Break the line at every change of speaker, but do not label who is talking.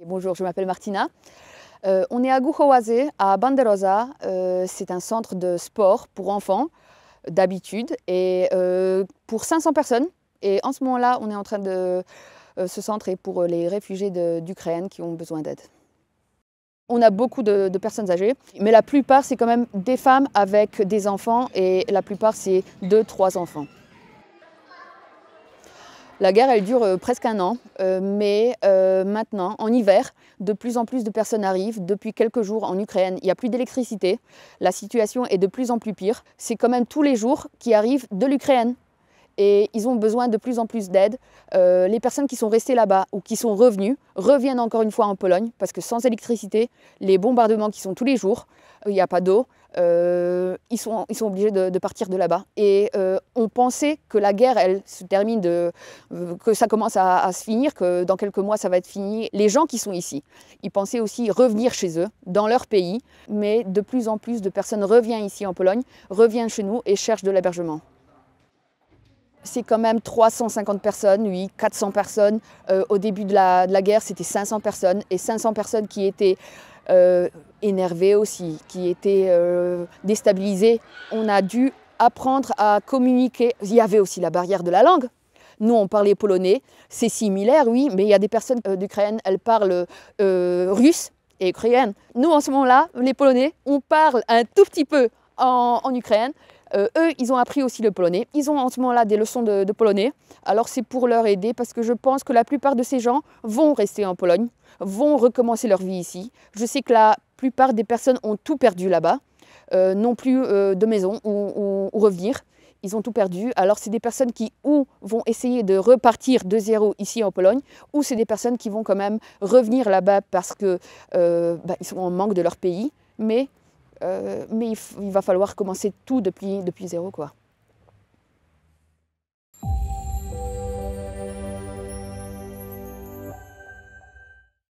Bonjour, je m'appelle Martina. On est à Głuchołazy, à Banderosa. C'est un centre de sport pour enfants d'habitude et pour 500 personnes. Et en ce moment-là, on est en train de... ce centre est pour les réfugiés d'Ukraine qui ont besoin d'aide. On a beaucoup de personnes âgées, mais la plupart, c'est quand même des femmes avec des enfants et la plupart, c'est 2-3 enfants. La guerre, elle dure presque un an, mais maintenant, en hiver, de plus en plus de personnes arrivent. Depuis quelques jours en Ukraine, il n'y a plus d'électricité. La situation est de plus en plus pire. C'est quand même tous les jours qui arrivent de l'Ukraine. Et ils ont besoin de plus en plus d'aide. Les personnes qui sont restées là-bas ou qui sont revenues reviennent encore une fois en Pologne parce que sans électricité, les bombardements qui sont tous les jours, il n'y a pas d'eau, ils sont obligés de partir de là-bas. Et on pensait que la guerre, elle se termine, que ça commence à se finir, que dans quelques mois, ça va être fini. Les gens qui sont ici, ils pensaient aussi revenir chez eux, dans leur pays. Mais de plus en plus de personnes reviennent ici en Pologne, reviennent chez nous et cherchent de l'hébergement. C'est quand même 350 personnes, oui, 400 personnes. Au début de la guerre, c'était 500 personnes. Et 500 personnes qui étaient énervées aussi, qui étaient déstabilisées. On a dû apprendre à communiquer. Il y avait aussi la barrière de la langue. Nous, on parlait polonais. C'est similaire, oui, mais il y a des personnes d'Ukraine, elles parlent russe et ukrainienne. Nous, en ce moment-là, les Polonais, on parle un tout petit peu en Ukraine. Eux, ils ont appris aussi le polonais. Ils ont en ce moment-là des leçons de polonais. Alors c'est pour leur aider parce que je pense que la plupart de ces gens vont rester en Pologne, vont recommencer leur vie ici. Je sais que la plupart des personnes ont tout perdu là-bas, n'ont plus de maison ou revenir. Ils ont tout perdu. Alors c'est des personnes qui ou vont essayer de repartir de zéro ici en Pologne, ou c'est des personnes qui vont quand même revenir là-bas parce que ils sont en manque de leur pays. Mais il va falloir commencer tout depuis zéro, quoi.